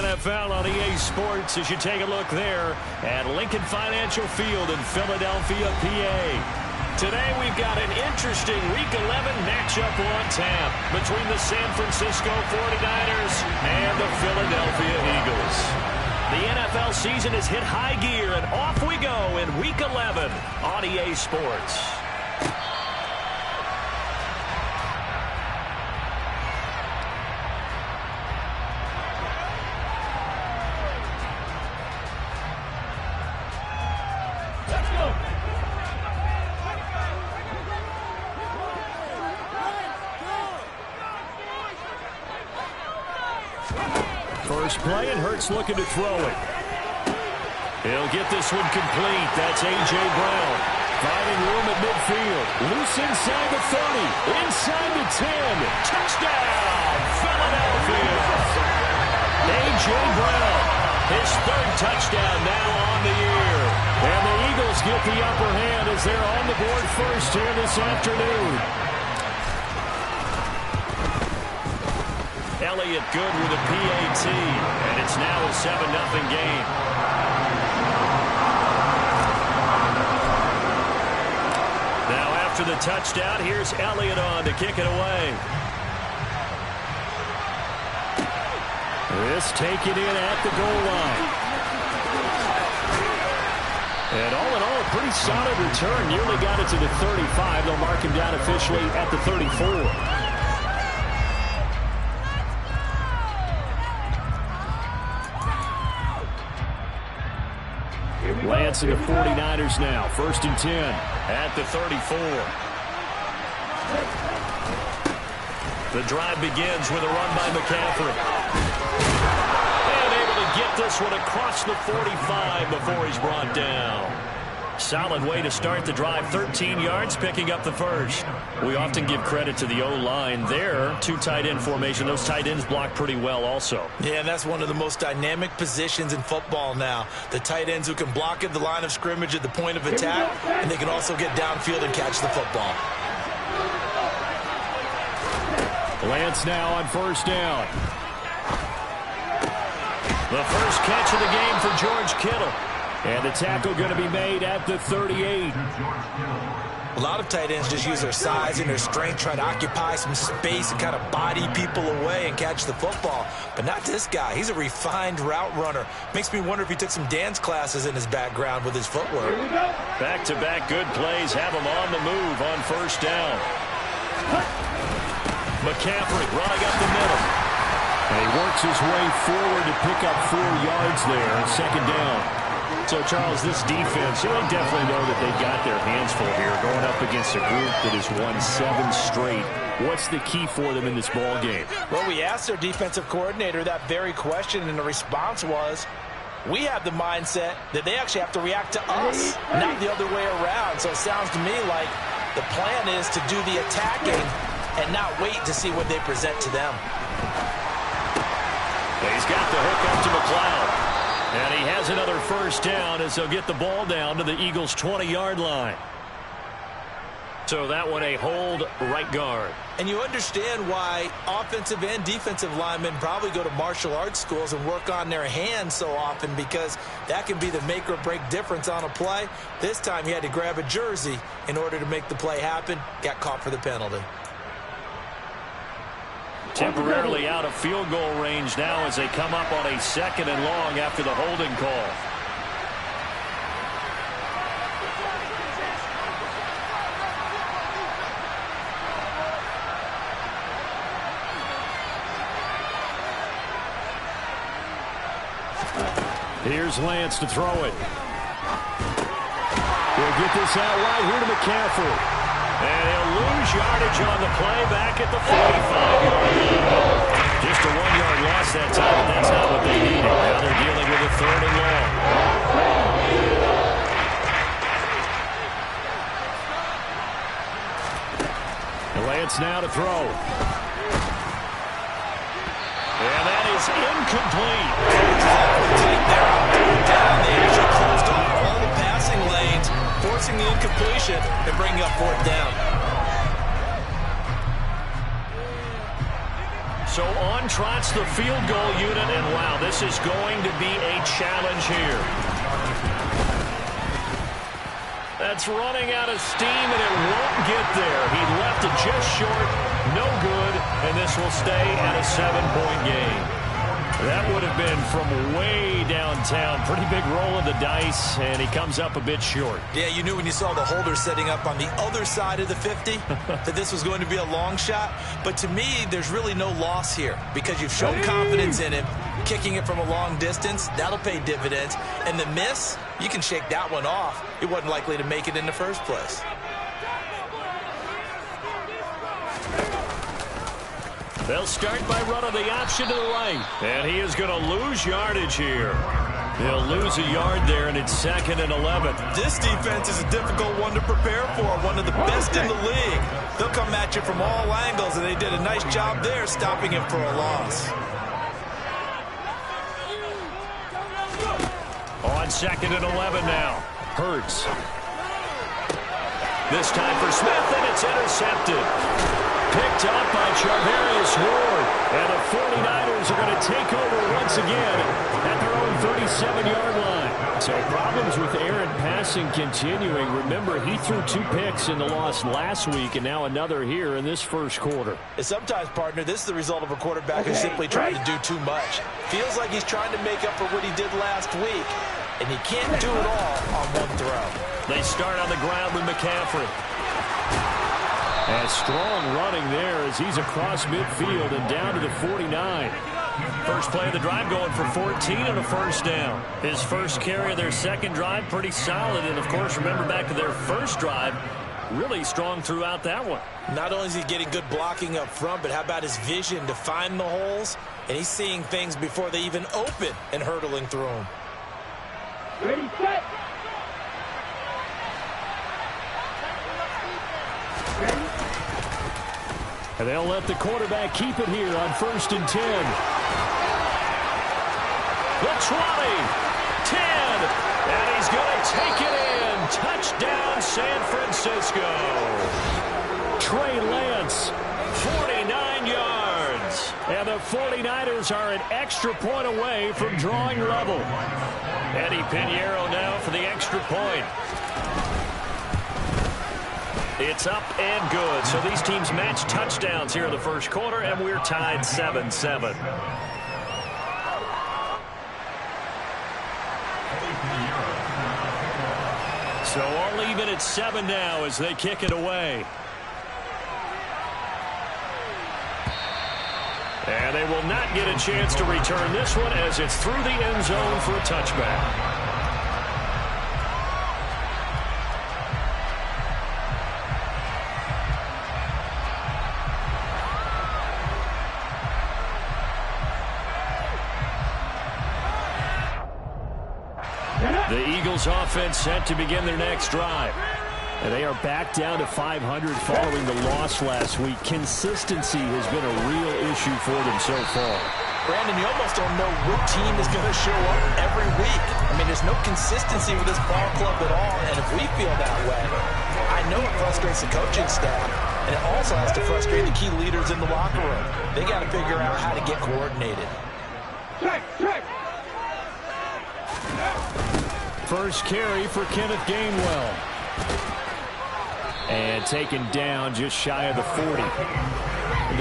NFL on EA Sports as you take a look there at Lincoln Financial Field in Philadelphia, PA. Today we've got an interesting Week 11 matchup on tap between the San Francisco 49ers and the Philadelphia Eagles. The NFL season has hit high gear, and off we go in Week 11 on EA Sports. First play, and Hurts looking to throw it. He'll get this one complete. That's A.J. Brown. Finding room at midfield. Loose inside the 30. Inside the 10. Touchdown, Philadelphia. A.J. Brown. His third touchdown now on the year. And the Eagles get the upper hand as they're on the board first here this afternoon. Elliott good with a PAT, and it's now a 7-0 game. Now after the touchdown, here's Elliott on to kick it away. This taken in at the goal line. And all in all, a pretty solid return. Nearly got it to the 35. They'll mark him down officially at the 34. Lance and the 49ers now. 1st and 10 at the 34. The drive begins with a run by McCaffrey. And able to get this one across the 45 before he's brought down. Solid way to start the drive. 13 yards, picking up the first. We often give credit to the O-line there. 2 tight end formation. Those tight ends block pretty well also. Yeah, and that's one of the most dynamic positions in football now. The tight ends who can block at the line of scrimmage at the point of attack, and they can also get downfield and catch the football. Lance now on 1st down. The first catch of the game for George Kittle. And the tackle going to be made at the 38. A lot of tight ends just use their size and their strength, try to occupy some space and kind of body people away and catch the football. But not this guy. He's a refined route runner. Makes me wonder if he took some dance classes in his background with his footwork. Back-to-back good plays have him on the move on 1st down. McCaffrey running up the middle. And he works his way forward to pick up 4 yards there on 2nd down. So, Charles, this defense, they definitely know that they've got their hands full here going up against a group that has won 7 straight. What's the key for them in this ball game? Well, we asked their defensive coordinator that very question, and the response was, we have the mindset that they actually have to react to us, not the other way around. So it sounds to me like the plan is to do the attacking and not wait to see what they present to them. He's got the hook up to McLeod. And he has another 1st down as they'll get the ball down to the Eagles' 20-yard line. So that one a hold right guard. And you understand why offensive and defensive linemen probably go to martial arts schools and work on their hands so often, because that can be the make or break difference on a play. This time he had to grab a jersey in order to make the play happen. Got caught for the penalty. Temporarily out of field goal range now as they come up on a 2nd and long after the holding call. Here's Lance to throw it. He'll get this out wide here to McCaffrey. And he'll lose yardage on the play back at the 45-yard line. Just a 1-yard loss that time, but that's not what they needed. Now they're dealing with a 3rd and long. And Lance now to throw. And that is incomplete. They actually closed off all the passing lanes, forcing the incompletion and bringing up 4th down. So on trots the field goal unit, and wow, this is going to be a challenge here. That's running out of steam, and it won't get there. He left it just short, no good, and this will stay at a 7-point game. That would have been from way downtown. Pretty big roll of the dice, and he comes up a bit short. Yeah, you knew when you saw the holder setting up on the other side of the 50 that this was going to be a long shot. But to me, there's really no loss here because you've shown confidence in him. Kicking it from a long distance, that'll pay dividends. And the miss, you can shake that one off. He wasn't likely to make it in the first place. They'll start by running the option to the right. And he is going to lose yardage here. He'll lose a yard there, and it's 2nd and 11. This defense is a difficult one to prepare for, one of the best in the league. They'll come at you from all angles, and they did a nice job there stopping him for a loss. On 2nd and 11 now. Hurts. This time for Smith, and it's intercepted. Picked up by Charvarius Ward. And the 49ers are going to take over once again at their own 37-yard line. So problems with Aaron passing continuing. Remember, he threw 2 picks in the loss last week, and now another here in this first quarter. And sometimes, partner, this is the result of a quarterback who's simply trying to do too much. Feels like he's trying to make up for what he did last week, and he can't do it all on one throw. They start on the ground with McCaffrey. And strong running there as he's across midfield and down to the 49. First play of the drive going for 14 and a first down. His first carry of their second drive, pretty solid. And, of course, remember back to their first drive, really strong throughout that one. Not only is he getting good blocking up front, but how about his vision to find the holes? And he's seeing things before they even open and hurtling through them. Ready, set. And they'll let the quarterback keep it here on 1st and 10. The 20, 10, and he's going to take it in. Touchdown, San Francisco. Trey Lance, 49 yards. And the 49ers are an extra point away from drawing level. Eddie Pinheiro now for the extra point. It's up and good. So these teams match touchdowns here in the first quarter, and we're tied 7-7. So all even at 7 now as they kick it away. And they will not get a chance to return this one as it's through the end zone for a touchback. The Eagles offense set to begin their next drive. And they are back down to 500 following the loss last week. Consistency has been a real issue for them so far. Brandon, you almost don't know what team is going to show up every week. I mean, there's no consistency with this ball club at all, and if we feel that way, I know it frustrates the coaching staff, and it also has to frustrate the key leaders in the locker room. They got to figure out how to get coordinated. First carry for Kenneth Gainwell. And taken down just shy of the 40.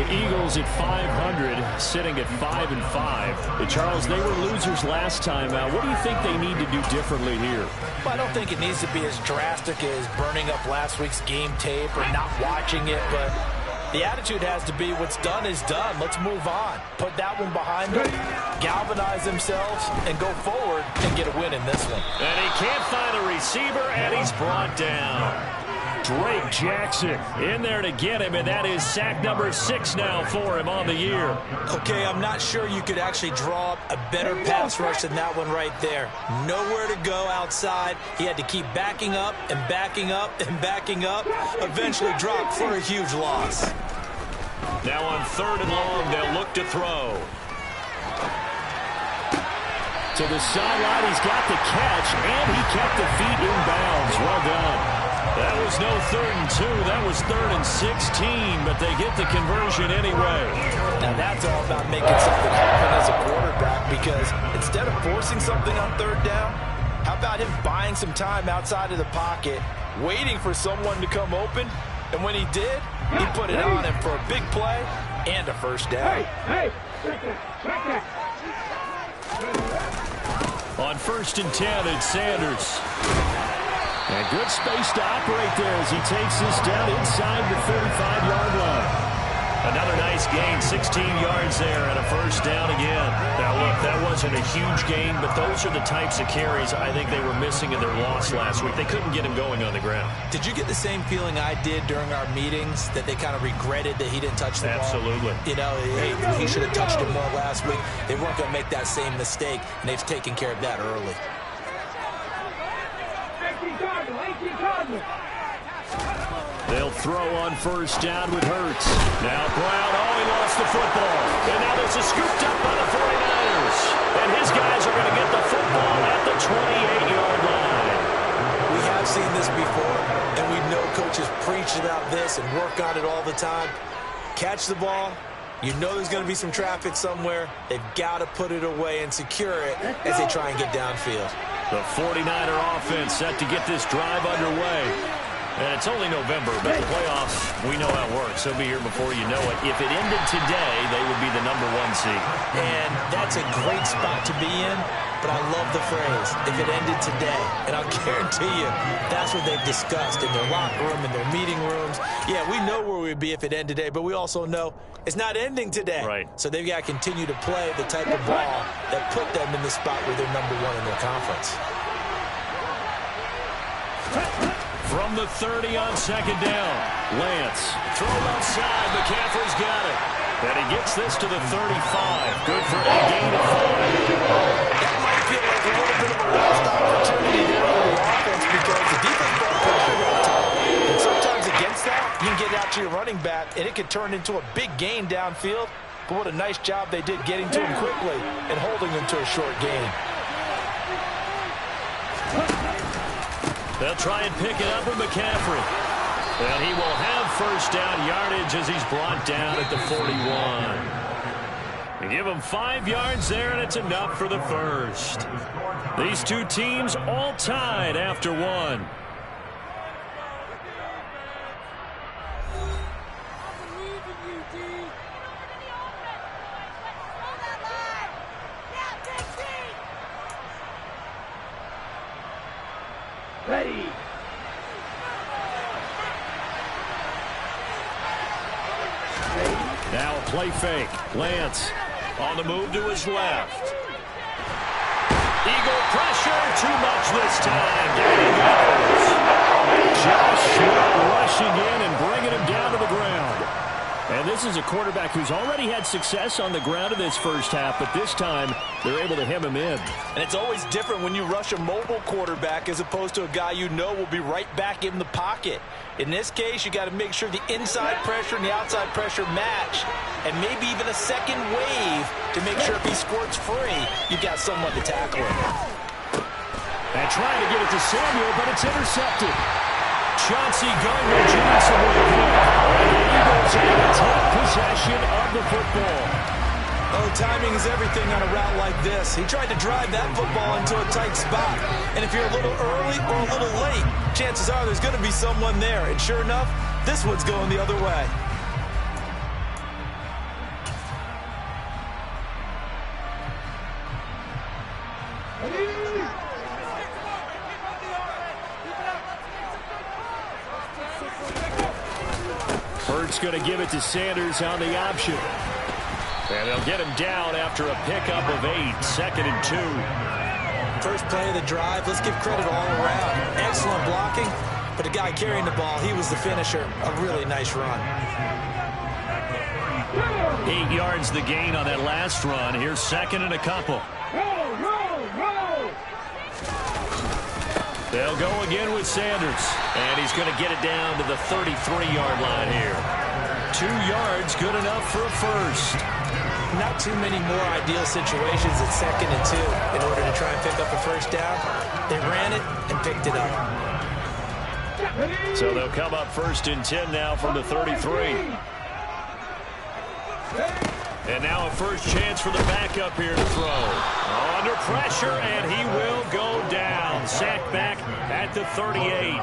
The Eagles at 500, sitting at 5-5. Charles, they were losers last time out. What do you think they need to do differently here? Well, I don't think it needs to be as drastic as burning up last week's game tape or not watching it, but the attitude has to be what's done is done. Let's move on. Put that one behind them, galvanize themselves, and go forward and get a win in this one. And he can't find a receiver, and he's brought down. Drake Jackson in there to get him, and that is sack number 6 now for him on the year. Okay, I'm not sure you could actually draw up a better pass rush than that one right there. Nowhere to go outside. He had to keep backing up and backing up and backing up. Eventually dropped for a huge loss. Now on 3rd and long, they'll look to throw. To the sideline, he's got the catch, and he kept the feet in bounds. Well done. That was no 3rd and 2. That was 3rd and 16, but they get the conversion anyway. Now that's all about making something happen as a quarterback, because instead of forcing something on 3rd down, how about him buying some time outside of the pocket, waiting for someone to come open, and when he did, he put it on him for a big play and a first down. Hey, back that. On 1st and 10, it's Sanders. And good space to operate there as he takes this down inside the 35-yard line. Another nice gain, 16 yards there and a first down again. Now, look, that wasn't a huge gain, but those are the types of carries I think they were missing in their loss last week. They couldn't get him going on the ground. Did you get the same feeling I did during our meetings, that they kind of regretted that he didn't touch the ball? Absolutely. You know, he should have touched it more last week. They weren't going to make that same mistake, and they've taken care of that early. 18 Cardinals. They'll throw on first down with Hurts. Now Brown, he lost the football. And now there's a scooped up by the 49ers. And his guys are going to get the football at the 28-yard line. We have seen this before, and we know coaches preach about this and work on it all the time. Catch the ball. You know there's going to be some traffic somewhere. They've got to put it away and secure it as they try and get downfield. The 49er offense set to get this drive underway. And it's only November, but the playoffs, we know how it works. They'll be here before you know it. If it ended today, they would be the #1 seed. And that's a great spot to be in, but I love the phrase, if it ended today. And I'll guarantee you, that's what they've discussed in their locker room, in their meeting rooms. Yeah, we know where we'd be if it ended today, but we also know it's not ending today. Right. So they've got to continue to play the type of ball that put them in the spot where they're #1 in their conference. From the 30 on 2nd down, Lance. Throw outside. McCaffrey's got it. And he gets this to the 35. Good for a gain of 5. That might feel like a little bit of a lost opportunity there for the offense, because the defense brought pressure up top. And sometimes against that, you can get out to your running back, and it could turn into a big gain downfield. But what a nice job they did getting to him quickly and holding him to a short gain. They'll try and pick it up with McCaffrey. And he will have first down yardage as he's brought down at the 41. They give him 5 yards there, and it's enough for the first. These two teams all tied after one. Ready. Now a play fake. Lance on the move to his left. Eagle pressure, too much this time. Down he goes. Josh Sweat rushing in and bringing him down to the ground. And this is a quarterback who's already had success on the ground in this first half, but this time they're able to hem him in. And it's always different when you rush a mobile quarterback as opposed to a guy you know will be right back in the pocket. In this case, you got to make sure the inside pressure and the outside pressure match, and maybe even a second wave to make sure if he squirts free, you've got someone to tackle him. And trying to get it to Samuel, but it's intercepted. Chauncey Gardner-Johnson with a pick. And the Eagles able to take possession of the football. Oh, timing is everything on a route like this. He tried to drive that football into a tight spot. And if you're a little early or a little late, chances are there's going to be someone there. And sure enough, this one's going the other way. Hurts going to give it to Sanders on the option. And they'll get him down after a pickup of 8, 2nd and 2. First play of the drive, let's give credit all around. Excellent blocking, but the guy carrying the ball, he was the finisher. A really nice run. 8 yards the gain on that last run. Here's 2nd and a couple. Roll. They'll go again with Sanders. And he's going to get it down to the 33-yard line here. 2 yards, good enough for a first. Not too many more ideal situations at 2nd and 2 in order to try and pick up a first down. They ran it and picked it up. So they'll come up 1st and 10 now from the 33. And now a first chance for the backup here to throw. Under pressure, and he will go down. Sacked back at the 38.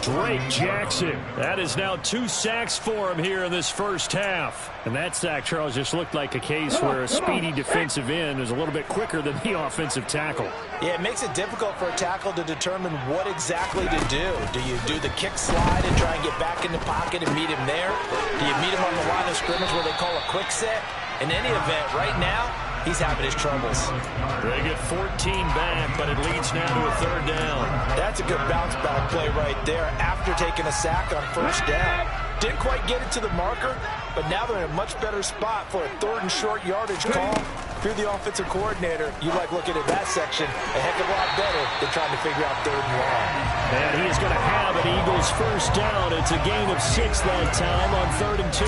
Drake Jackson. That is now 2 sacks for him here in this first half. And that sack, Charles, just looked like a case where a speedy defensive end is a little bit quicker than the offensive tackle. Yeah, it makes it difficult for a tackle to determine what exactly to do. Do you do the kick slide and try and get back in the pocket and meet him there? Do you meet him on the line of scrimmage where they call a quick set? In any event, right now, he's having his troubles. They get 14 back, but it leads now to a 3rd down. That's a good bounce back play right there after taking a sack on 1st down. Didn't quite get it to the marker, but now they're in a much better spot for a 3rd and short yardage call. If you're the offensive coordinator, you like looking at that section a heck of a lot better than trying to figure out 3rd and long. And he is going to have an Eagles 1st down. It's a gain of 6 that time on 3rd and 2.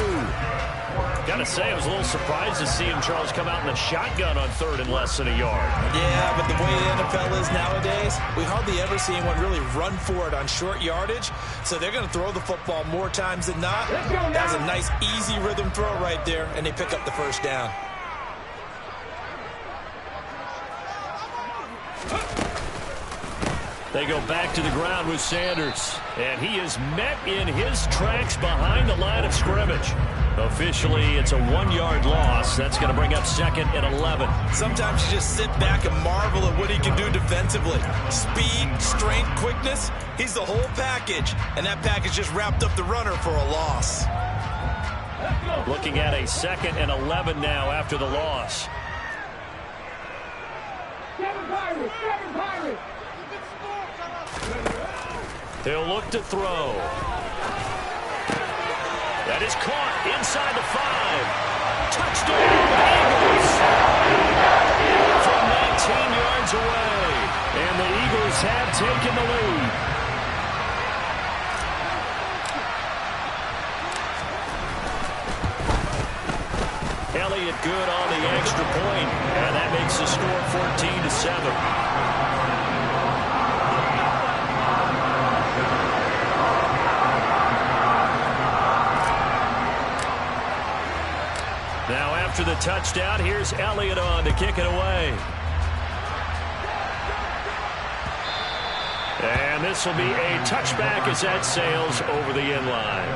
Gotta say, I was a little surprised to see him, Charles, come out in the shotgun on 3rd and less than a yard. Yeah, but the way the NFL is nowadays, we hardly ever see anyone really run for it on short yardage. So they're going to throw the football more times than not. That's a nice, easy rhythm throw right there, and they pick up the 1st down. They go back to the ground with Sanders. And he is met in his tracks behind the line of scrimmage. Officially, it's a 1-yard loss. That's going to bring up 2nd and 11. Sometimes you just sit back and marvel at what he can do defensively. Speed, strength, quickness, he's the whole package. And that package just wrapped up the runner for a loss. Looking at a 2nd and 11 now after the loss. 7 Pirates, 7 Pirates. He'll look to throw. That is caught inside the 5. Touchdown, Eagles! From 19 yards away. And the Eagles have taken the lead. Elliott good on the extra point. And that makes the score 14-7. Now after the touchdown, here's Elliott on to kick it away. And this will be a touchback as that sails over the end line.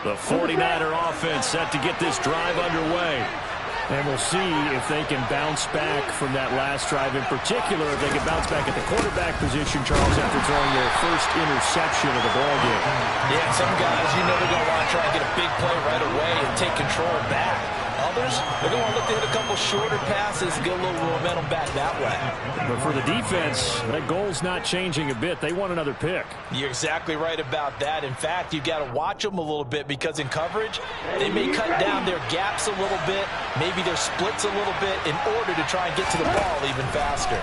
The 49er offense set to get this drive underway. And we'll see if they can bounce back from that last drive, in particular if they can bounce back at the quarterback position, Charles, after throwing their first interception of the ballgame. Yeah, some guys, you know they're going to want to try and get a big play right away and take control back. Others, they're going to look to hit a couple shorter passes, get a little momentum back that way. But for the defense, that goal's not changing a bit. They want another pick. You're exactly right about that. In fact, you've got to watch them a little bit because in coverage, they may cut down their gaps a little bit, maybe their splits a little bit in order to try and get to the ball even faster.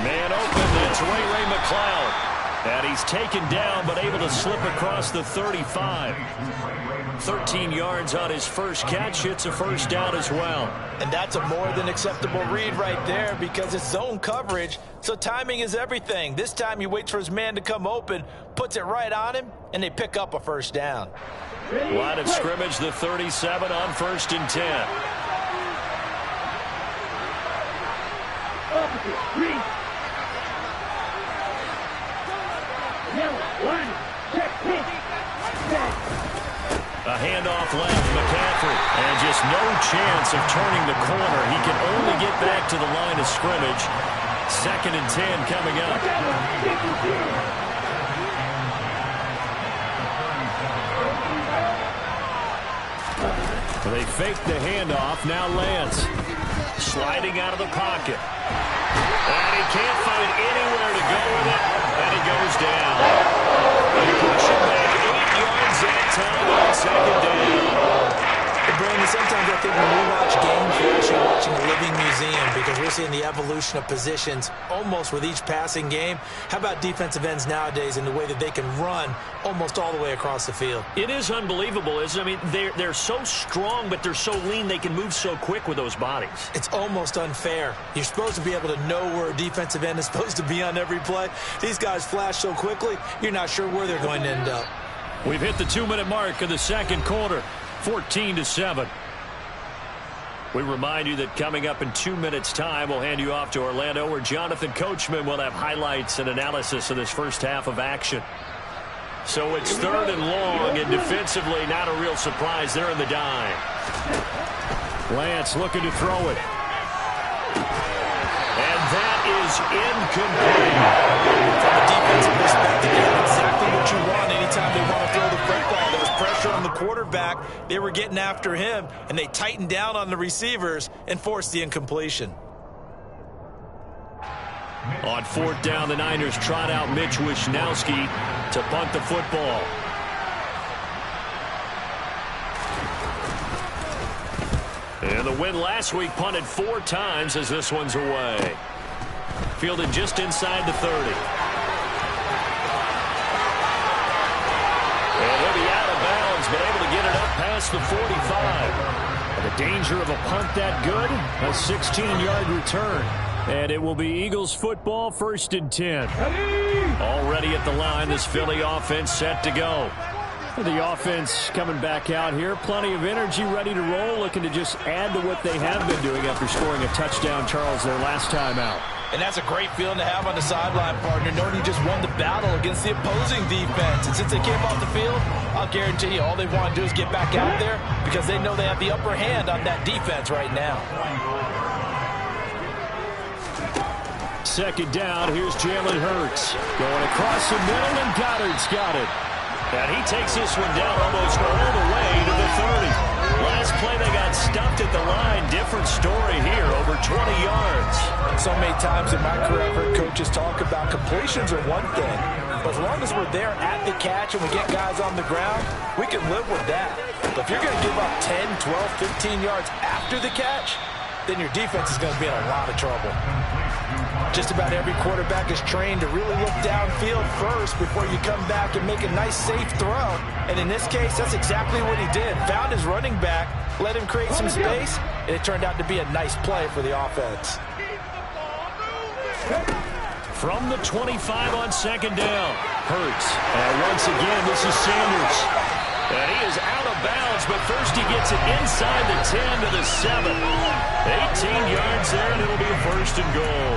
Man open, it's Ray McCloud. And he's taken down but able to slip across the 35. 13 yards on his first catch. It's a 1st down as well. And that's a more than acceptable read right there because it's zone coverage, so timing is everything. This time he waits for his man to come open, puts it right on him, and they pick up a 1st down. Line of scrimmage, the 37 on 1st and 10. A handoff left, McCaffrey, and just no chance of turning the corner. He can only get back to the line of scrimmage. 2nd and 10 coming up. They fake the handoff. Now Lance sliding out of the pocket. And he can't find anywhere to go with it. And he goes down. Pushing back 8 yards that time on 2nd down. Brandon, sometimes I think when we watch games, we're actually watching a living museum because we're seeing the evolution of positions almost with each passing game. How about defensive ends nowadays and the way that they can run almost all the way across the field? It is unbelievable, isn't it? I mean, they're so strong, but they're so lean, they can move so quick with those bodies. It's almost unfair. You're supposed to be able to know where a defensive end is supposed to be on every play. These guys flash so quickly, you're not sure where they're going to end up. We've hit the 2-minute mark of the second quarter, 14-7. We remind you that coming up in 2 minutes' time, we'll hand you off to Orlando, where Jonathan Coachman will have highlights and analysis of this first half of action. So it's 3rd and long, and defensively, not a real surprise. They're in the dime. Lance looking to throw it. And that is incomplete. From a defensive perspective, you have exactly what you want anytime they want to throw the football. There was pressure on the quarterback. They were getting after him, and they tightened down on the receivers and forced the incompletion. On 4th down, the Niners trot out Mitch Wishnowsky to punt the football. And the win last week punted 4 times as this one's away. Fielded just inside the 30. And he'll be out of bounds, but able to get it up past the 45. The danger of a punt that good, a 16-yard return. And it will be Eagles football, 1st and 10. Already at the line, this Philly offense set to go. The offense coming back out here. Plenty of energy, ready to roll, looking to just add to what they have been doing after scoring a touchdown, Charles, their last time out. And that's a great feeling to have on the sideline, partner, knowing you just won the battle against the opposing defense. And since they came off the field, I'll guarantee you all they want to do is get back out there because they know they have the upper hand on that defense right now. 2nd down, here's Jalen Hurts. Going across the middle, and Goddard's got it. And he takes this one down almost all the way to the 30. Last play, they got stuffed at the line. Different story here, over 20 yards. So many times in my career, I've heard coaches talk about completions are one thing. But as long as we're there at the catch and we get guys on the ground, we can live with that. But if you're going to give up 10, 12, 15 yards after the catch, then your defense is going to be in a lot of trouble. Just about every quarterback is trained to really look downfield first before you come back and make a nice, safe throw. And in this case, that's exactly what he did. Found his running back, let him create some space, and it turned out to be a nice play for the offense. From the 25 on 2nd down, Hurts. And once again, this is Sanders. And he is out of bounds, but first he gets it inside the 10 to the 7. 18 yards there, and it'll be a 1st and goal.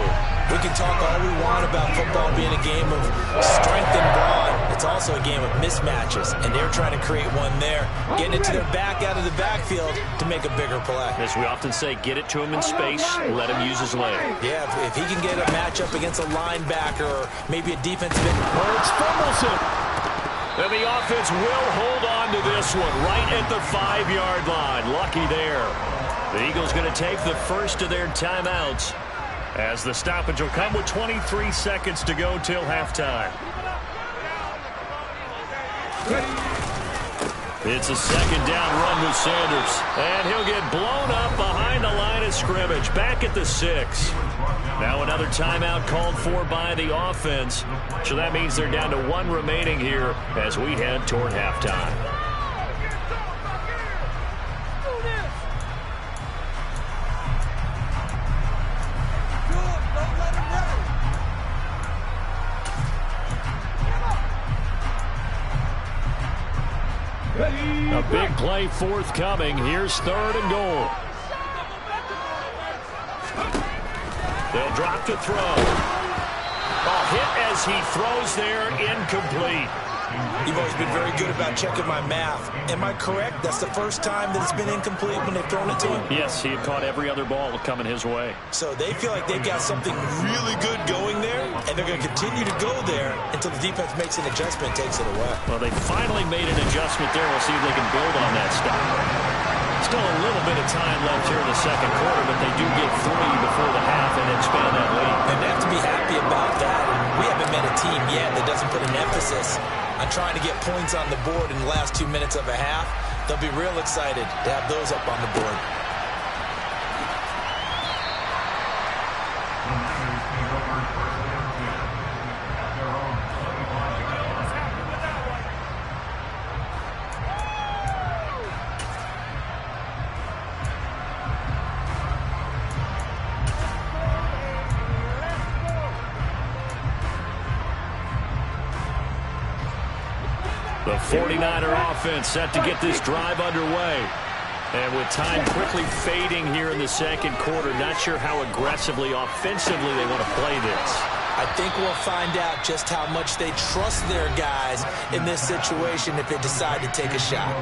We can talk all we want about football being a game of strength and brawn. It's also a game of mismatches, and they're trying to create one there, getting it to their back out of the backfield to make a bigger play. As we often say, get it to him in space, let him use his leg. Yeah, if he can get a matchup against a linebacker or maybe a defensive end, Hurts fumbles it. And the offense will hold on to this one right at the 5-yard line. Lucky there. The Eagles going to take the first of their timeouts, as the stoppage will come with 23 seconds to go till halftime. It's a 2nd down run with Sanders. And he'll get blown up behind the line of scrimmage. Back at the 6. Now another timeout called for by the offense. So that means they're down to 1 remaining here as we head toward halftime. A big play forthcoming. Here's 3rd and goal. They'll drop to throw. A hit as he throws there, incomplete. You've always been very good about checking my math. Am I correct? That's the first time that it's been incomplete when they've thrown it to him? Yes, he had caught every other ball coming his way. So they feel like they've got something really good going there, and they're going to continue to go there until the defense makes an adjustment and takes it away. Well, they finally made an adjustment there. We'll see if they can build on that stop. Still a little bit of time left here in the second quarter, but they do get 3 before the half and expand that lead. And they have to be happy about that. We haven't met a team yet that doesn't put an emphasis on trying to get points on the board in the last 2 minutes of a half. They'll be real excited to have those up on the board. The 49er offense set to get this drive underway. And with time quickly fading here in the second quarter, not sure how aggressively, offensively they want to play this. I think we'll find out just how much they trust their guys in this situation if they decide to take a shot.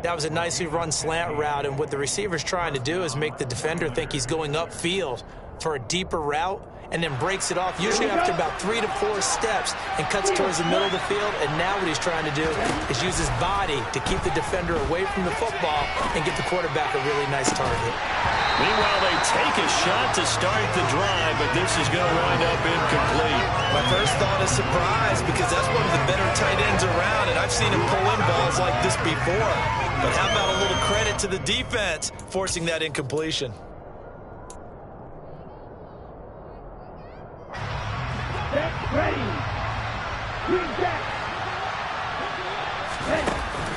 That was a nicely run slant route, and what the receiver's trying to do is make the defender think he's going upfield for a deeper route, and then breaks it off, usually after about 3 to 4 steps, and cuts towards the middle of the field. And now what he's trying to do is use his body to keep the defender away from the football and get the quarterback a really nice target. Meanwhile, they take a shot to start the drive, but this is going to wind up incomplete. My first thought is surprise, because that's one of the better tight ends around, and I've seen him pull in balls like this before. But how about a little credit to the defense forcing that incompletion?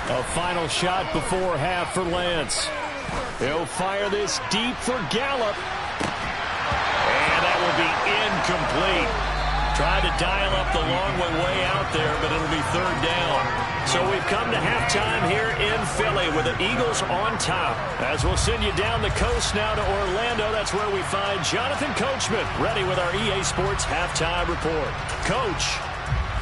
A final shot before half for Lance. He'll fire this deep for Gallup. And that will be incomplete. Tried to dial up the long way out there, but it'll be third down. So we've come to halftime here in Philly with the Eagles on top. As we'll send you down the coast now to Orlando, that's where we find Jonathan Coachman, ready with our EA Sports Halftime Report. Coach,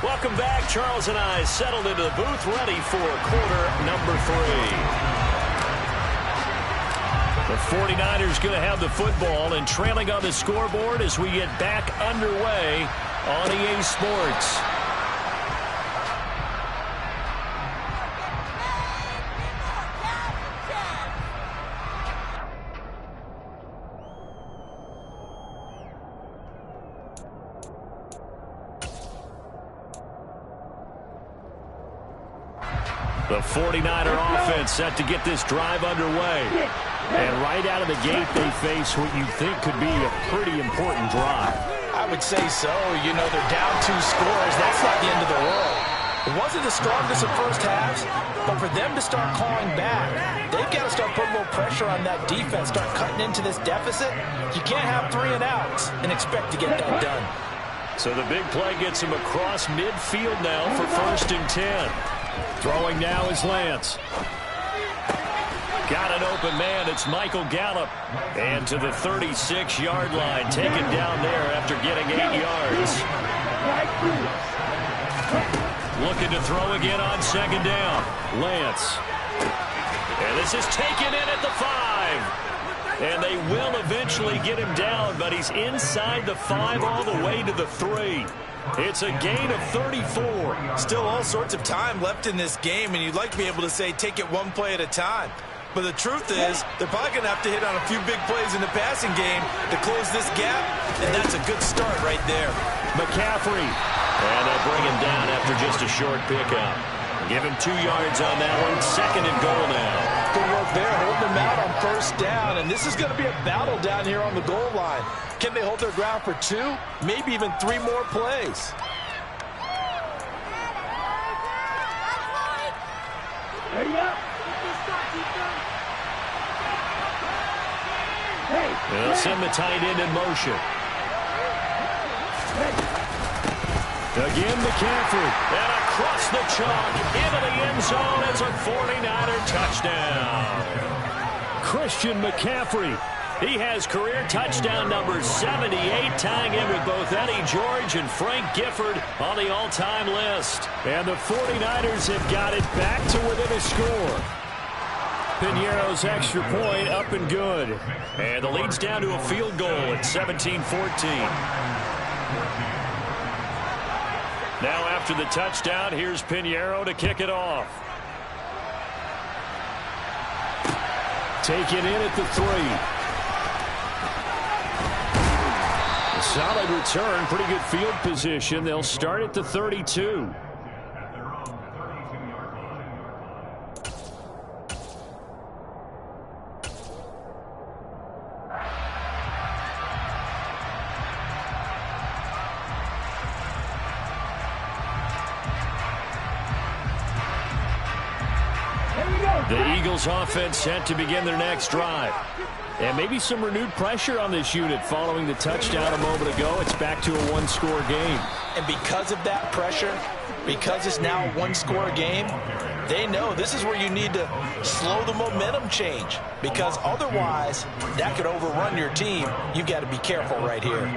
welcome back. Charles and I settled into the booth, ready for quarter number 3. The 49ers going to have the football and trailing on the scoreboard as we get back underway on EA Sports. The 49er offense set to get this drive underway. And right out of the gate, they face what you think could be a pretty important drive. I would say so. You know, they're down 2 scores. That's not the end of the world. It wasn't the strongest of first halves, but for them to start clawing back, they've got to start putting a little pressure on that defense, start cutting into this deficit. You can't have 3 and outs and expect to get that done. So the big play gets him across midfield now for 1st and 10. Throwing now is Lance. Got an open man. It's Michael Gallup. And to the 36-yard line. Taken down there after getting 8 yards. Looking to throw again on 2nd down. Lance. And this is taken in at the 5. And they will eventually get him down, but he's inside the 5 all the way to the 3. It's a gain of 34. Still all sorts of time left in this game, and you'd like to be able to say take it one play at a time. But the truth is, they're probably going to have to hit on a few big plays in the passing game to close this gap, and that's a good start right there. McCaffrey. And they'll bring him down after just a short pickup. Give him 2 yards on that one. 2nd and goal now. Good work there, holding them out on 1st down, and this is going to be a battle down here on the goal line. Can they hold their ground for 2, maybe even 3 more plays? They'll send the tight end in motion. Again, McCaffrey. And across the chalk into the end zone. It's a 49er touchdown. Christian McCaffrey. He has career touchdown number 78, tying in with both Eddie George and Frank Gifford on the all-time list. And the 49ers have got it back to within a score. Piñeiro's extra point up and good. And the lead's down to a field goal at 17-14. Now after the touchdown, here's Piñeiro to kick it off. Taken in at the 3. Solid return, pretty good field position. They'll start at the 32. The Eagles offense set to begin their next drive. And maybe some renewed pressure on this unit following the touchdown a moment ago. It's back to a one-score game. And because of that pressure, because it's now a one-score game, they know this is where you need to slow the momentum change, because otherwise that could overrun your team. You've got to be careful right here.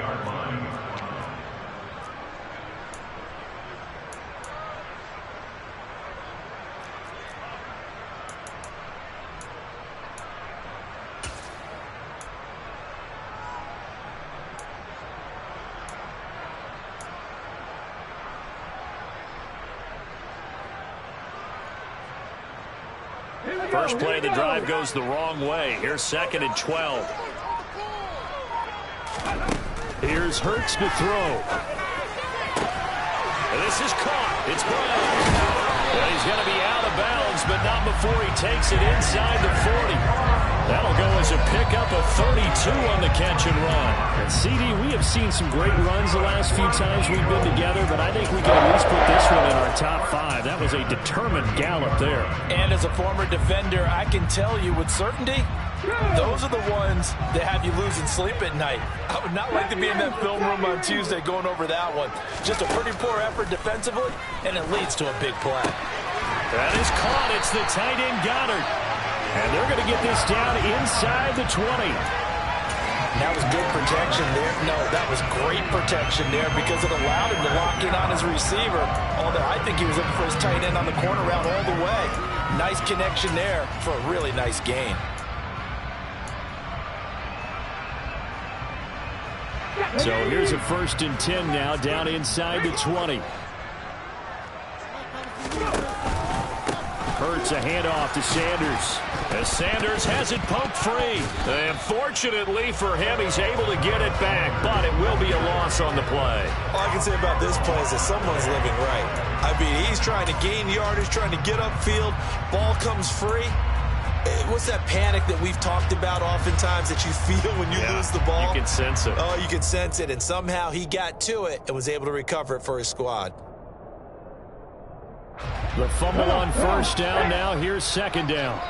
First play of the drive goes the wrong way. Here's 2nd and 12. Here's Hurts to throw. And this is caught. It's Brown. And he's going to be out of bounds, but not before he takes it inside the 40. That'll go as a pickup of 32 on the catch and run. And CD, we have seen some great runs the last few times we've been together, but I think we can at least put this one in our top 5. That was a determined gallop there. And as a former defender, I can tell you with certainty, those are the ones that have you losing sleep at night. I would not like to be in that film room on Tuesday going over that one. Just a pretty poor effort defensively, and it leads to a big play. That is caught. It's the tight end Goddard. And they're going to get this down inside the 20. That was good protection there. No, that was great protection there because it allowed him to lock in on his receiver. Although I think he was looking for his tight end on the corner route all the way. Nice connection there for a really nice gain. So here's a 1st and 10 now, down inside the 20. Hurts a handoff to Sanders. As Sanders has it poked free. And fortunately for him, he's able to get it back, but it will be a loss on the play. All I can say about this play is that someone's living right. I mean, he's trying to gain yardage, trying to get upfield. Ball comes free. What's that panic that we've talked about oftentimes that you feel when you lose the ball? You can sense it. Oh, you can sense it, and somehow he got to it and was able to recover it for his squad. The fumble on 1st down now. Here's 2nd down.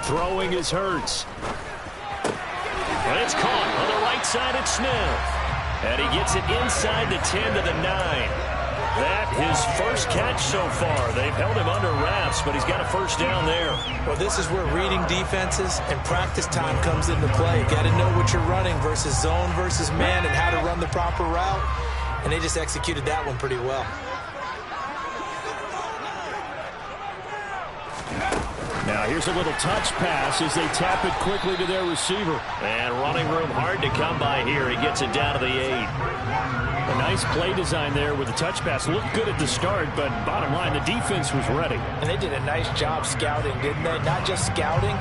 Throwing is Hurts. And it's caught on the right side at Smith. And he gets it inside the 10 to the 9. That his first catch so far. They've held him under wraps, but he's got a 1st down there. Well, this is where reading defenses and practice time comes into play. You got to know what you're running versus zone versus man and how to run the proper route. And they just executed that one pretty well. Now here's a little touch pass as they tap it quickly to their receiver. And running room hard to come by here. He gets it down to the 8. A nice play design there with the touch pass. Looked good at the start, but bottom line, the defense was ready. And they did a nice job scouting, didn't they? Not just scouting,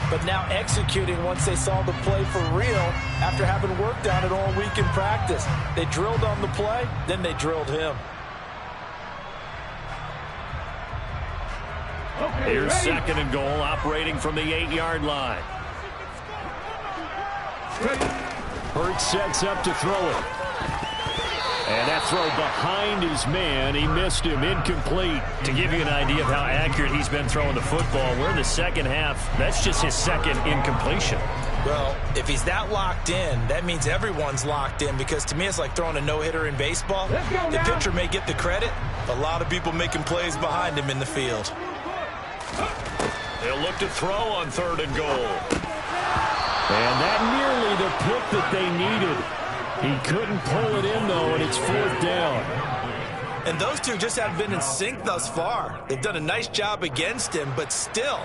but now executing once they saw the play for real after having worked on it all week in practice. They drilled on the play, then they drilled him. Here's 2nd and goal, operating from the 8-yard line. Hurts sets up to throw it. And that throw behind his man, he missed him, incomplete. To give you an idea of how accurate he's been throwing the football, we're in the 2nd half. That's just his 2nd incompletion. Well, if he's that locked in, that means everyone's locked in, because to me it's like throwing a no-hitter in baseball. The pitcher may get the credit. A lot of people making plays behind him in the field. They'll look to throw on 3rd and goal. And that nearly the pick that they needed. He couldn't pull it in, though, and it's 4th down. And those two just haven't been in sync thus far. They've done a nice job against him, but still,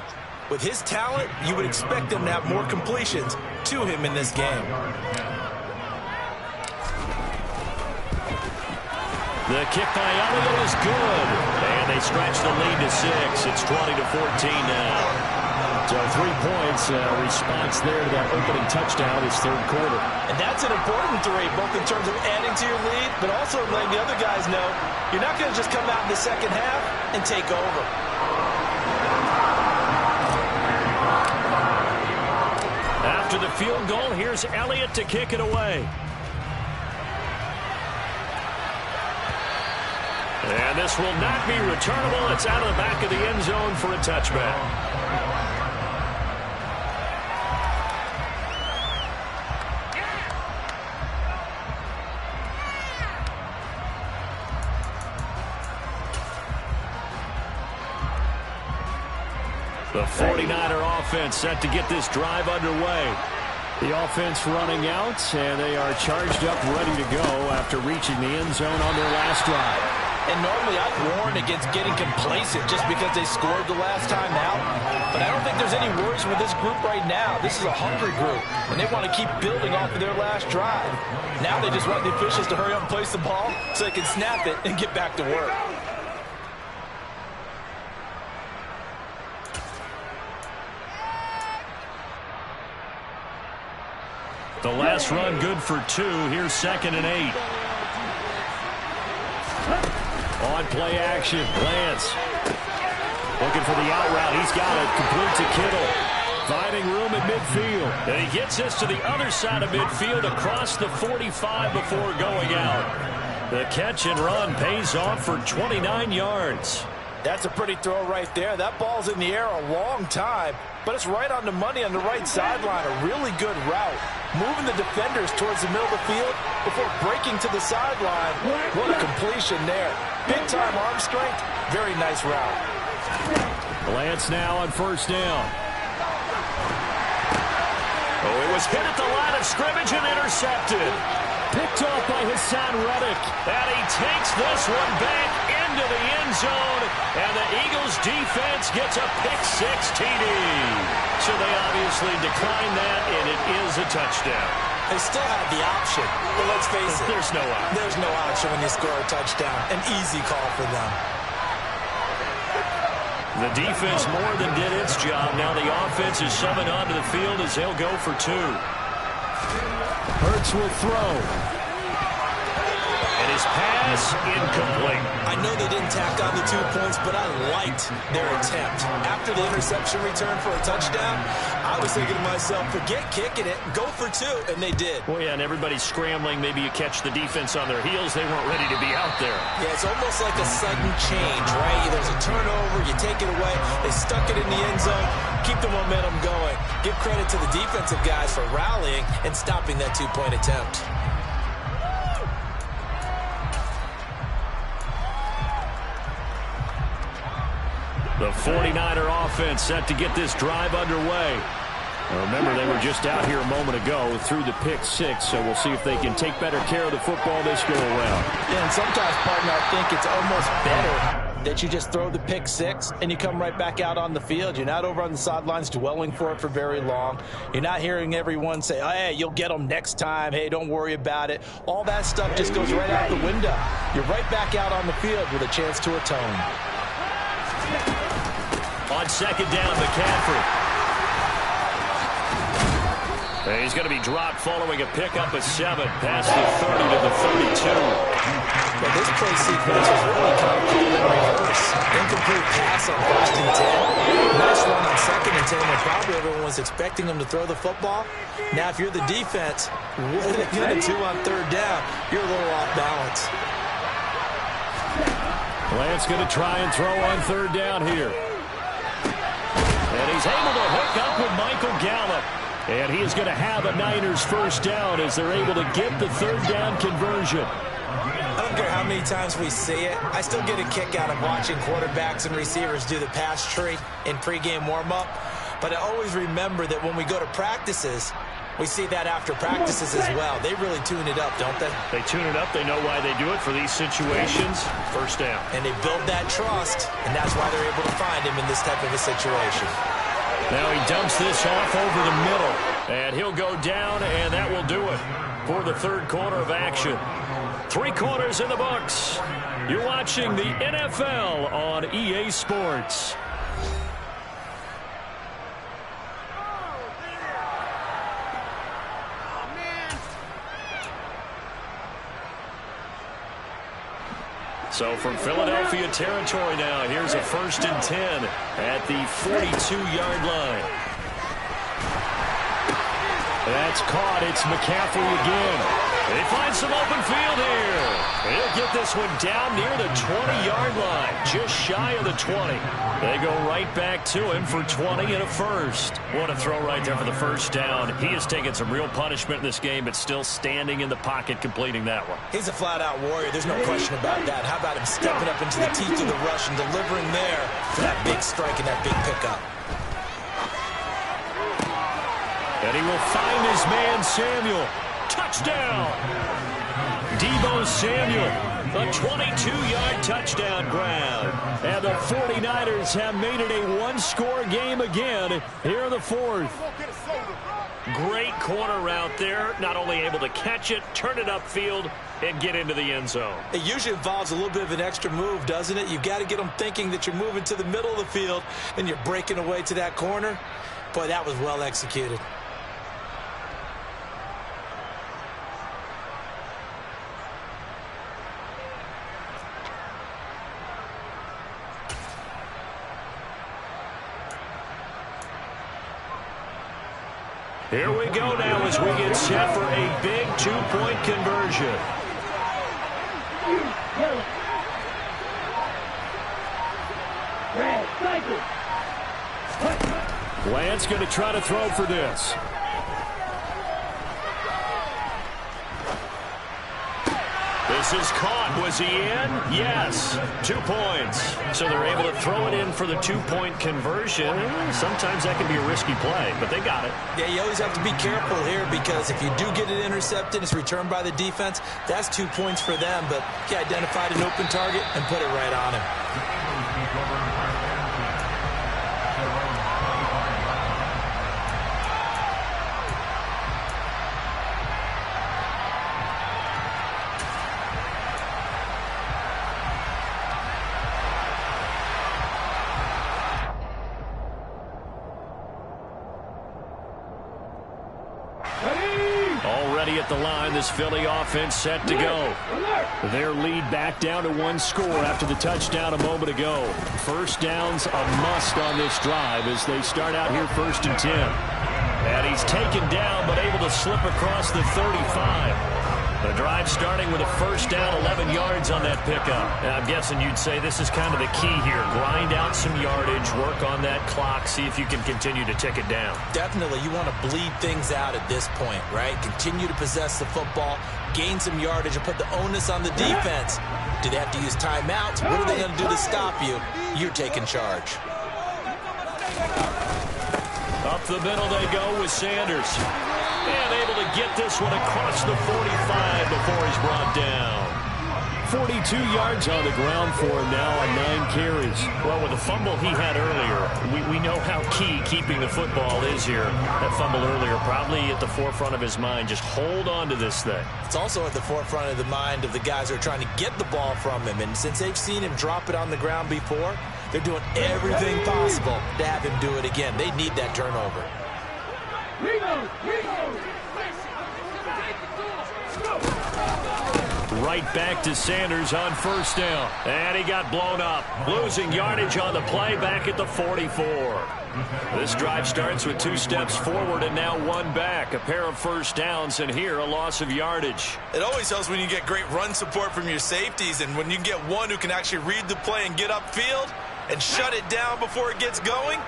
with his talent, you would expect them to have more completions to him in this game. The kick by Elliott is good. And they stretch the lead to 6. It's 20-14 now. So 3 points, response there to that opening touchdown is 3rd quarter. And that's an important 3, both in terms of adding to your lead, but also letting the other guys know you're not going to just come out in the 2nd half and take over. After the field goal, here's Elliott to kick it away. And this will not be returnable. It's out of the back of the end zone for a touchback. The 49er offense set to get this drive underway. The offense running out, and they are charged up, ready to go after reaching the end zone on their last drive. And normally I'd warn against getting complacent just because they scored the last time out. But I don't think there's any worries with this group right now. This is a hungry group, and they want to keep building off of their last drive. Now they just want the officials to hurry up and place the ball so they can snap it and get back to work. The last run good for 2. Here's 2nd and 8. On play action, Lance. Looking for the out route. He's got it. Complete to Kittle. Finding room at midfield. And he gets this to the other side of midfield across the 45 before going out. The catch and run pays off for 29 yards. That's a pretty throw right there. That ball's in the air a long time, but it's right on the money on the right sideline. A really good route. Moving the defenders towards the middle of the field before breaking to the sideline. What a completion there. Big-time arm strength. Very nice route. Lance now on 1st down. Oh, it was hit at the line of scrimmage and intercepted. Picked off by Hassan Reddick. And he takes this one back into the end zone. And the Eagles defense gets a pick-6 TD. So they obviously declined that, and it is a touchdown. They still had the option, but let's face it. There's no option. There's no option when you score a touchdown. An easy call for them. The defense more than did its job. Now the offense is summoned onto the field as they'll go for 2. Hurts will throw. And his pass incomplete. I know they didn't tack on the 2 points, but I liked their attempt. After the interception return for a touchdown, I was thinking to myself, forget kicking it, go for 2, and they did. Well, yeah, and everybody's scrambling. Maybe you catch the defense on their heels. They weren't ready to be out there. Yeah, it's almost like a sudden change, right? There's a turnover, you take it away, they stuck it in the end zone, keep the momentum going. Give credit to the defensive guys for rallying and stopping that 2-point attempt. The 49er offense set to get this drive underway. Now remember, they were just out here a moment ago through the pick-6, so we'll see if they can take better care of the football this go-around. Yeah, and sometimes, partner, I think it's almost better that you just throw the pick-6 and you come right back out on the field. You're not over on the sidelines dwelling for it for very long. You're not hearing everyone say, oh, hey, you'll get them next time. Hey, don't worry about it. All that stuff just goes right out the window. You're right back out on the field with a chance to atone. On 2nd down, McCaffrey. And he's going to be dropped following a pickup of 7 past the 30 to the 32. Well, this play sequence was really kind of called in reverse. Incomplete pass on 1st and 10. Nice run on 2nd and 10 when probably everyone was expecting him to throw the football. Now, if you're the defense, what are they going to do on 3rd down? You're a little off balance. Lance going to try and throw on 3rd down here. And he's able to hook up with Michael Gallup. And he is going to have a Niners 1st down as they're able to get the 3rd down conversion. I don't care how many times we see it. I still get a kick out of watching quarterbacks and receivers do the pass tree in pregame warm-up. But I always remember that when we go to practices, we see that after practices as well. They really tune it up, don't they? They tune it up. They know why they do it for these situations. 1st down. And they build that trust, and that's why they're able to find him in this type of a situation. Now he dumps this off over the middle. And he'll go down, and that will do it for the 3rd quarter of action. 3 quarters in the books. You're watching the NFL on EA Sports. So from Philadelphia territory now, here's a 1st and 10 at the 42-yard line. That's caught. It's McCaffrey again. They find some open field here. They'll get this one down near the 20-yard line, just shy of the 20. They go right back to him for 20 and a first. What a throw right there for the first down. He has taken some real punishment in this game, but still standing in the pocket completing that one. He's a flat-out warrior. There's no question about that. How about him stepping up into the teeth of the rush and delivering there for that big strike and that big pickup. And he will find his man, Samuel. Touchdown! Deebo Samuel, a 22-yard touchdown grab. And the 49ers have made it a one-score game again here in the fourth. Great corner route there. Not only able to catch it, turn it upfield, and get into the end zone. It usually involves a little bit of an extra move, doesn't it? You've got to get them thinking that you're moving to the middle of the field and you're breaking away to that corner. Boy, that was well executed. Here we go now as we get set for a big two-point conversion. Lance going to try to throw for this. This is caught. Was he in? Yes. 2 points. So they're able to throw it in for the two-point conversion. Sometimes that can be a risky play, but they got it. Yeah, you always have to be careful here because if you do get it intercepted, it's returned by the defense. That's 2 points for them, but he identified an open target and put it right on him. Already at the line, this Philly offense set to go. Their lead back down to one score after the touchdown a moment ago. First down's a must on this drive as they start out here 1st and 10. And he's taken down but able to slip across the 35. The drive starting with a first down, 11 yards on that pickup. And I'm guessing you'd say this is kind of the key here. Grind out some yardage, work on that clock, see if you can continue to tick it down. Definitely, you want to bleed things out at this point, right? Continue to possess the football, gain some yardage, and put the onus on the defense. Do they have to use timeouts? What are they going to do to stop you? You're taking charge. Up the middle they go with Sanders. And able to get this one across the 45 before he's brought down. 42 yards on the ground for him now on 9 carries. Well, with the fumble he had earlier, we know how key keeping the football is here. That fumble earlier probably at the forefront of his mind. Just hold on to this thing. It's also at the forefront of the mind of the guys who are trying to get the ball from him. And since they've seen him drop it on the ground before, they're doing everything possible to have him do it again. They need that turnover. Right back to Sanders on first down. And he got blown up. Losing yardage on the play back at the 44. This drive starts with 2 steps forward and now 1 back. A pair of first downs, and here a loss of yardage. It always helps when you get great run support from your safeties, and when you get one who can actually read the play and get upfield and shut it down before it gets going,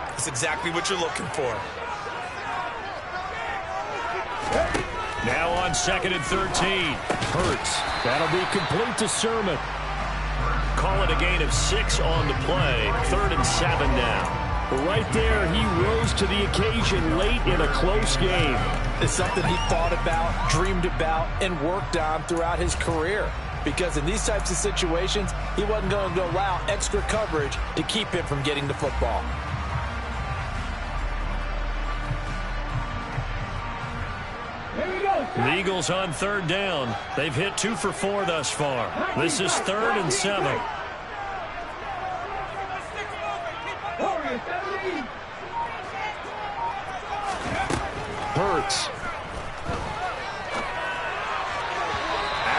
that's exactly what you're looking for. Now on 2nd and 13. Hurts. That'll be complete to Sermon. Call it a gain of 6 on the play. 3rd and 7 now. Right there, he rose to the occasion late in a close game. It's something he thought about, dreamed about, and worked on throughout his career. Because in these types of situations, he wasn't going to allow extra coverage to keep him from getting the football. The Eagles on 3rd down. They've hit 2 for 4 thus far. This is 3rd and 7. Hurts.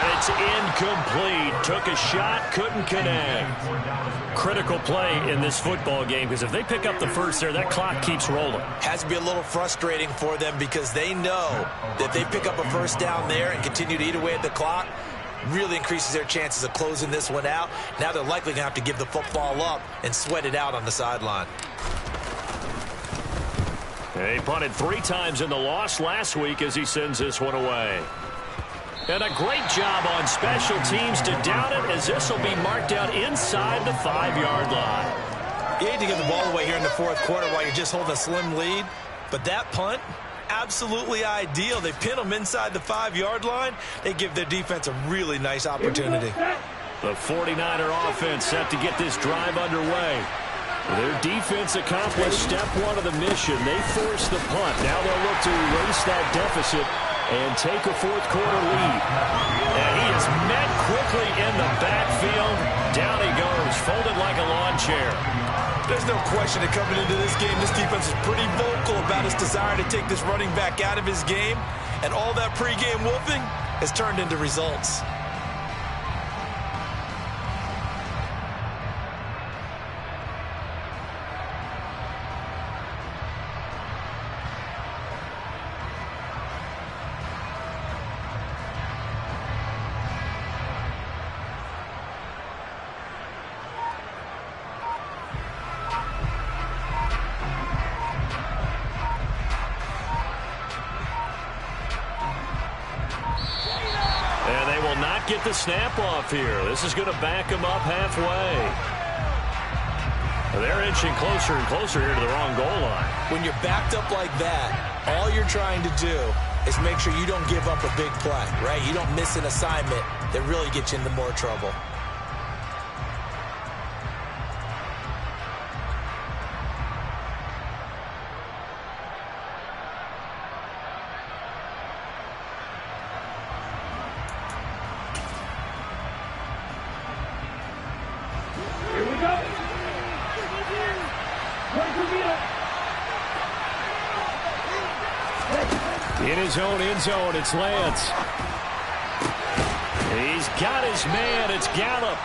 And it's is incomplete. Took a shot, couldn't connect. Critical play in this football game, because if they pick up the first there, that clock keeps rolling. Has to be a little frustrating for them because they know that they pick up a first down there and continue to eat away at the clock, really increases their chances of closing this one out. Now they're likely going to have to give the football up and sweat it out on the sideline. He punted 3 times in the loss last week as he sends this one away. And a great job on special teams to down it, as this will be marked out inside the 5-yard line. You hate to give the ball away here in the fourth quarter while you're just holding a slim lead, but that punt, absolutely ideal. They pin them inside the 5-yard line. They give their defense a really nice opportunity. The 49er offense set to get this drive underway. Their defense accomplished step 1 of the mission. They forced the punt. Now they'll look to erase that deficit and take a fourth quarter lead. And he is met quickly in the backfield. Down he goes, folded like a lawn chair. There's no question that coming into this game, this defense is pretty vocal about its desire to take this running back out of his game. And all that pregame wolfing has turned into results. Get the snap off here. This is going to back them up halfway. They're inching closer and closer here to the wrong goal line. When you're backed up like that, all you're trying to do is make sure you don't give up a big play, right? You don't miss an assignment that really gets you into more trouble. In his own end zone, it's Lance. He's got his man. It's Gallup.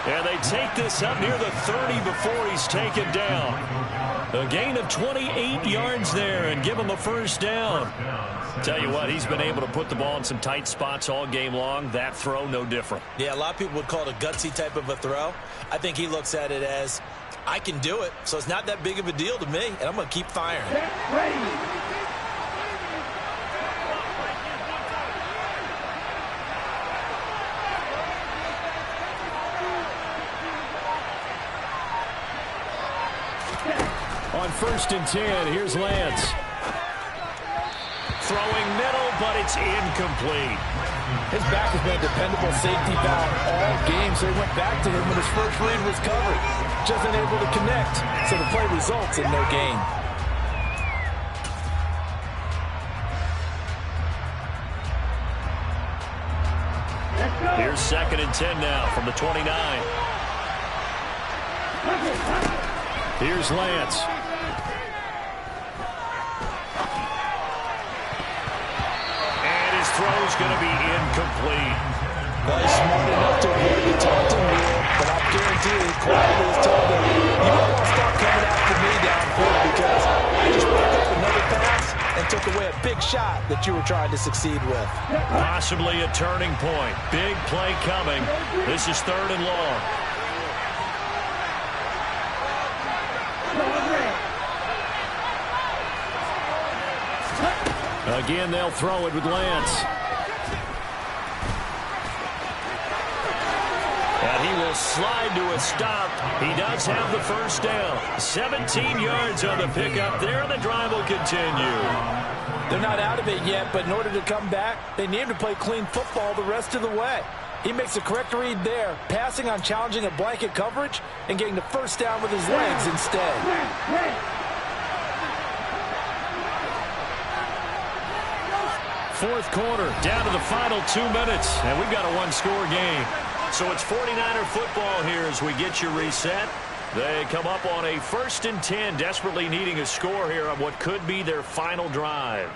And they take this up near the 30 before he's taken down. A gain of 28 yards there and give him a first down. Tell you what, he's been able to put the ball in some tight spots all game long. That throw, no different. Yeah, a lot of people would call it a gutsy type of a throw. I think he looks at it as, I can do it, so it's not that big of a deal to me, and I'm going to keep firing. On 1st and 10, here's Lance. Throwing middle, but it's incomplete. His back has been a dependable safety valve all game, so he went back to him when his first read was covered. Just unable to connect, so the play results in no gain. Here's 2nd and 10 now from the 29. Here's Lance. Throw's going to be incomplete. Well, he's smart enough to avoid the taunting rule, but I guarantee he quietly has told him, you might want to start coming after me downfield because I just picked up another pass and took away a big shot that you were trying to succeed with. Possibly a turning point. Big play coming. This is 3rd and long. Again, they'll throw it with Lance. And he will slide to a stop. He does have the first down. 17 yards on the pickup there, and the drive will continue. They're not out of it yet, but in order to come back, they need to play clean football the rest of the way. He makes a correct read there, passing on challenging a blanket coverage and getting the first down with his legs instead. Fourth quarter, down to the final 2 minutes, and we've got a one-score game. So it's 49er football here as we get you reset. They come up on a 1st and 10, desperately needing a score here on what could be their final drive.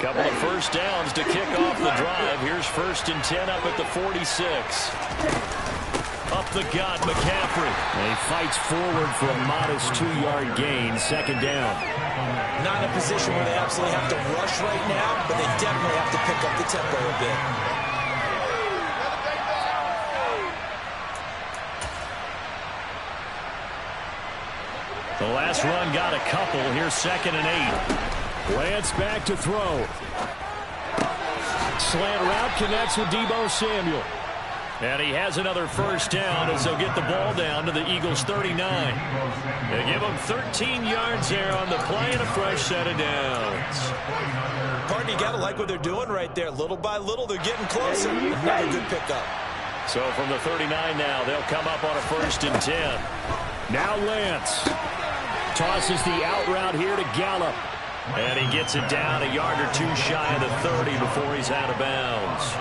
Couple of first downs to kick off the drive. Here's 1st and 10 up at the 46. Up the gut, McCaffrey. And he fights forward for a modest 2-yard gain. 2nd down. Not in a position where they absolutely have to rush right now, but they definitely have to pick up the tempo a bit. The last run got a couple. Here's 2nd and 8. Lance back to throw. Slant route connects with Deebo Samuel. And he has another first down as they'll get the ball down to the Eagles' 39. They give him 13 yards there on the play and a fresh set of downs. Pardon, you got to like what they're doing right there. Little by little, they're getting closer. Another good pickup. So from the 39 now, they'll come up on a 1st and 10. Now Lance tosses the out route here to Gallup. And he gets it down a yard or 2 shy of the 30 before he's out of bounds.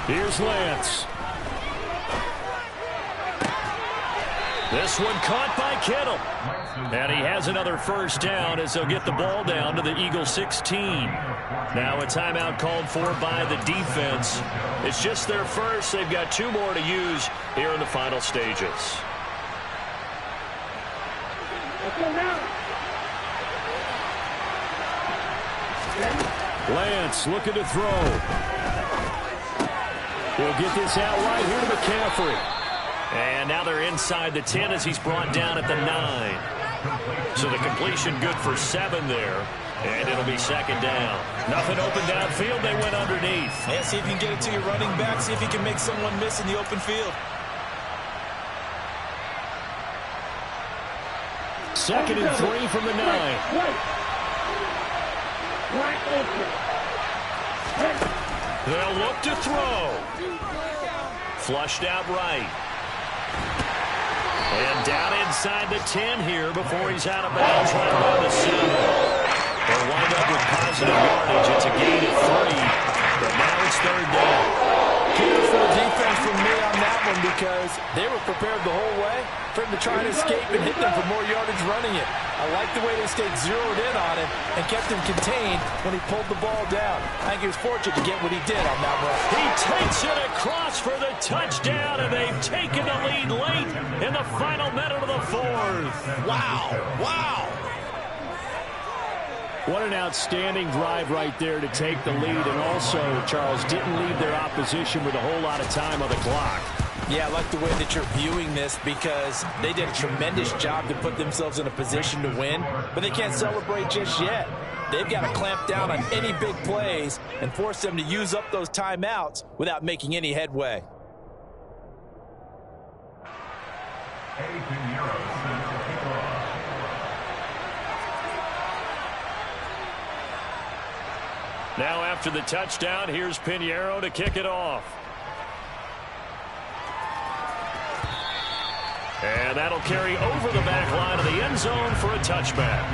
Here's Lance. This one caught by Kittle. And he has another first down as they'll get the ball down to the Eagles' 16. Now a timeout called for by the defense. It's just their first. They've got 2 more to use here in the final stages. Lance looking to throw. He'll get this out right here to McCaffrey. And now they're inside the 10 as he's brought down at the 9. So the completion good for 7 there. And it'll be 2nd down. Nothing open downfield. They went underneath. Yeah, see if you can get it to your running back. See if you can make someone miss in the open field. 2nd and 3 from the 9. They'll look to throw. Flushed out right. And down inside the 10 here before he's out of bounds right by the 7. They'll wind up with positive yardage. It's a gain of 3. But now it's 3rd down. Kudos for the defense from me on that one because they were prepared the whole way for him to try and escape and hit them for more yardage running it. I like the way they stayed zeroed in on him and kept him contained when he pulled the ball down. I think he was fortunate to get what he did on that run. He takes it across for the touchdown, and they've taken the lead late in the final minute of the 4th. Wow. Wow. What an outstanding drive right there to take the lead. And also, Charles, didn't leave their opposition with a whole lot of time on the clock. Yeah, I like the way that you're viewing this because they did a tremendous job to put themselves in a position to win, but they can't celebrate just yet. They've got to clamp down on any big plays and force them to use up those timeouts without making any headway. Now after the touchdown, here's Pinheiro to kick it off. And that'll carry over the back line of the end zone for a touchback.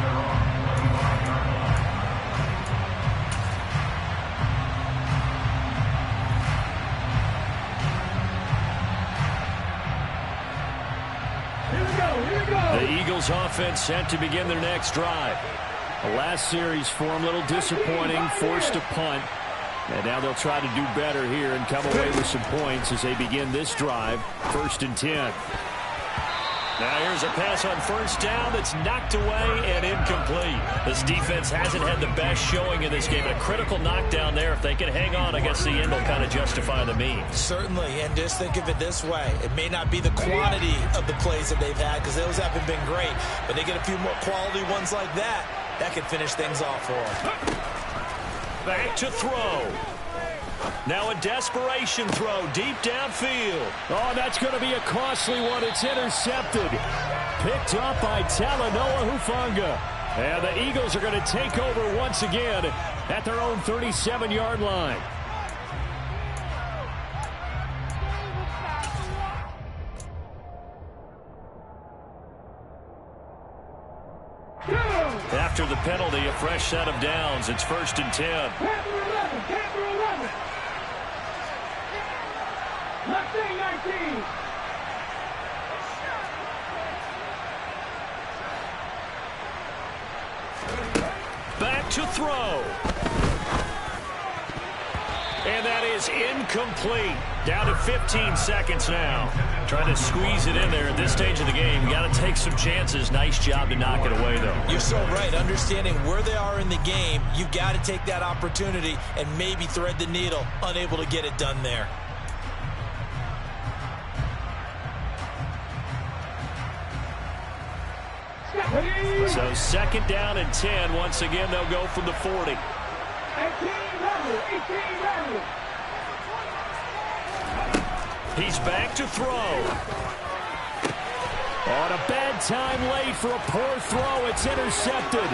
The Eagles offense set to begin their next drive. The last series for them, a little disappointing, forced a punt. And now they'll try to do better here and come away with some points as they begin this drive. 1st and 10. Now here's a pass on first down that's knocked away and incomplete. This defense hasn't had the best showing in this game. A critical knockdown there. If they can hang on, I guess the end will kind of justify the means. Certainly, and just think of it this way. It may not be the quantity of the plays that they've had because those haven't been great, but they get a few more quality ones like that. That could finish things off for them. Back to throw. Now a desperation throw deep downfield. Oh, that's going to be a costly one. It's intercepted. Picked up by Talanoa Hufanga. And the Eagles are going to take over once again at their own 37-yard line. after the penalty, a fresh set of downs. It's 1st and 10. Panther 11, Panther 11. Mustang 19. Back to throw. And that is incomplete. Down to 15 seconds now. Trying to squeeze it in there at this stage of the game. You got to take some chances. Nice job to knock it away, though. You're so right. Understanding where they are in the game, you got to take that opportunity and maybe thread the needle. Unable to get it done there. So 2nd down and 10. Once again, they'll go from the 40. 18 level. He's back to throw. On a bad time late for a poor throw. It's intercepted.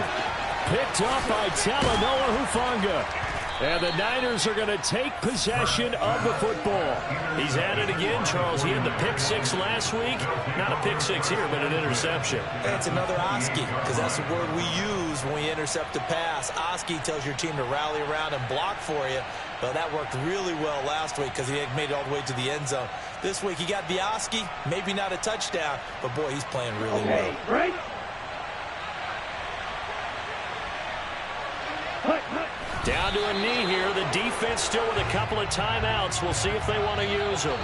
Picked up by Talanoa Hufanga. And the Niners are going to take possession of the football. He's at it again, Charles. He had the pick 6 last week. Not a pick 6 here, but an interception. It's another Oski, because that's the word we use when we intercept a pass. Oski tells your team to rally around and block for you. But that worked really well last week because he had made it all the way to the end zone. This week he got the Oski, maybe not a touchdown, but boy, he's playing really well. Right. Down to a knee here. The defense still with a couple of timeouts. We'll see if they want to use them.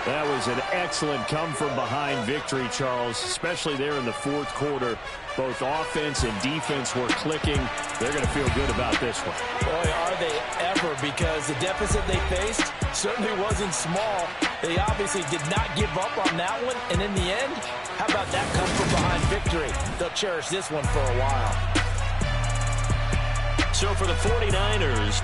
That was an excellent come-from-behind victory, Charles, especially there in the 4th quarter. Both offense and defense were clicking. They're going to feel good about this one. Boy, are they ever, because the deficit they faced certainly wasn't small. They obviously did not give up on that one, and in the end, how about that come-from-behind victory? They'll cherish this one for a while. So for the 49ers...